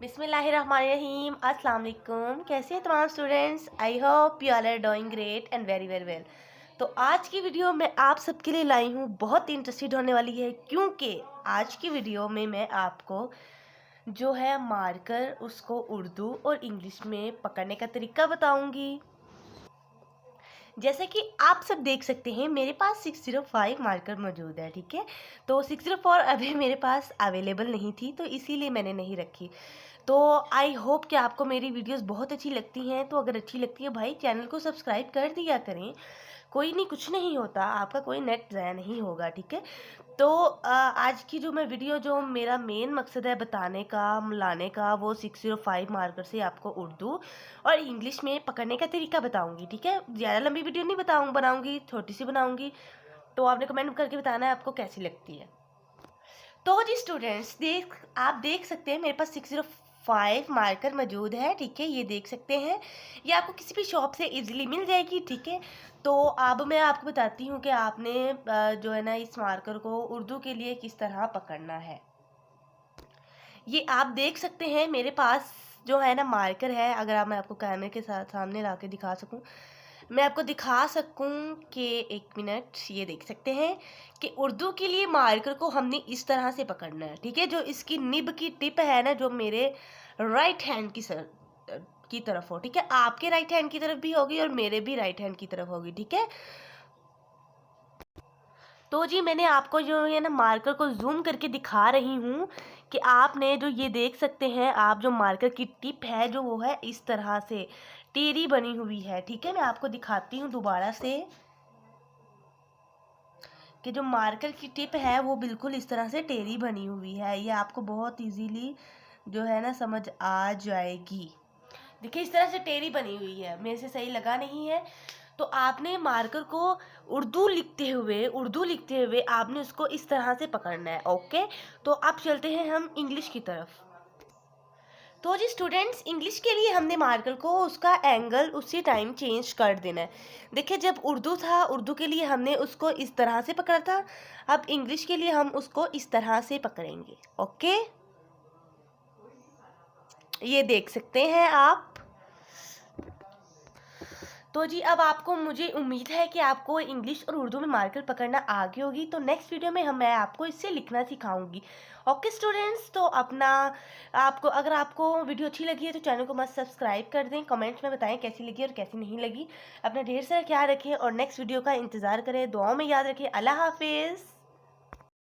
बिस्मिल्लाहिर्रहमानिर्रहीम। अस्सलाम वालेकुम। कैसे हैं तमाम students? I hope you are doing great and very very well. तो आज की वीडियो मैं आप सबके लिए लाई हूँ, बहुत इंटरेस्टेड होने वाली है, क्योंकि आज की वीडियो में मैं आपको जो है मार्कर उसको उर्दू और इंग्लिश में पकड़ने का तरीका बताऊंगी। जैसे कि आप सब देख सकते हैं मेरे पास 605 मार्कर मौजूद है, ठीक है। तो 604 अभी मेरे पास अवेलेबल नहीं थी, तो इसीलिए मैंने नहीं रखी। तो आई होप कि आपको मेरी वीडियोस बहुत अच्छी लगती हैं। तो अगर अच्छी लगती है भाई, चैनल को सब्सक्राइब कर दिया करें। कोई नहीं, कुछ नहीं होता, आपका कोई नेट ज़ाया नहीं होगा, ठीक है। तो आज की जो मैं वीडियो, जो मेरा मेन मकसद है बताने का, लाने का, वो 605 मार्कर से आपको उर्दू और इंग्लिश में पकड़ने का तरीका बताऊंगी, ठीक है। ज़्यादा लंबी वीडियो नहीं बनाऊंगी, छोटी सी बनाऊंगी। तो आपने कमेंट करके बताना है आपको कैसी लगती है। तो जी स्टूडेंट्स, आप देख सकते हैं मेरे पास 605 मार्कर मौजूद है, ठीक है। ये देख सकते हैं, ये आपको किसी भी शॉप से इजीली मिल जाएगी, ठीक है। तो अब मैं आपको बताती हूँ कि आपने जो है ना इस मार्कर को उर्दू के लिए किस तरह पकड़ना है। ये आप देख सकते हैं मेरे पास जो है ना मार्कर है। अगर मैं आपको कैमरे के साथ सामने ला के दिखा सकूँ, मैं आपको दिखा सकूं कि एक मिनट, ये देख सकते हैं कि उर्दू के लिए मार्कर को हमने इस तरह से पकड़ना है, ठीक है। जो इसकी निब की टिप है ना, जो मेरे राइट हैंड की तरफ हो, ठीक है। आपके राइट हैंड की तरफ भी होगी और मेरे भी राइट हैंड की तरफ होगी, ठीक है। तो जी मैंने आपको जो है ना मार्कर को जूम करके दिखा रही हूँ कि आपने जो ये देख सकते हैं, आप जो मार्कर की टिप है जो वो है इस तरह से टेढ़ी बनी हुई है, ठीक है। मैं आपको दिखाती हूँ दोबारा से कि जो मार्कर की टिप है वो बिल्कुल इस तरह से टेढ़ी बनी हुई है। ये आपको बहुत इजीली जो है ना समझ आ जाएगी। देखिए इस तरह से टेढ़ी बनी हुई है, मेरे से सही लगा नहीं है। तो आपने मार्कर को उर्दू लिखते हुए आपने उसको इस तरह से पकड़ना है, ओके। तो अब चलते हैं हम इंग्लिश की तरफ। तो जी स्टूडेंट्स, इंग्लिश के लिए हमने मार्कर को उसका एंगल उसी टाइम चेंज कर देना है। देखिए जब उर्दू था, उर्दू के लिए हमने उसको इस तरह से पकड़ा था। अब इंग्लिश के लिए हम उसको इस तरह से पकड़ेंगे, ओके। ये देख सकते हैं आप। तो जी अब आपको, मुझे उम्मीद है कि आपको इंग्लिश और उर्दू में मार्कर पकड़ना आ गई होगी। तो नेक्स्ट वीडियो में मैं आपको इससे लिखना सिखाऊंगी, ओके स्टूडेंट्स। तो अपना, आपको अगर आपको वीडियो अच्छी लगी है तो चैनल को मस्त सब्सक्राइब कर दें, कमेंट्स में बताएं कैसी लगी और कैसी नहीं लगी। अपना ढेर सारा ख्याल रखें और नेक्स्ट वीडियो का इंतज़ार करें। दुआओं में याद रखें। अल्लाह हाफिज़।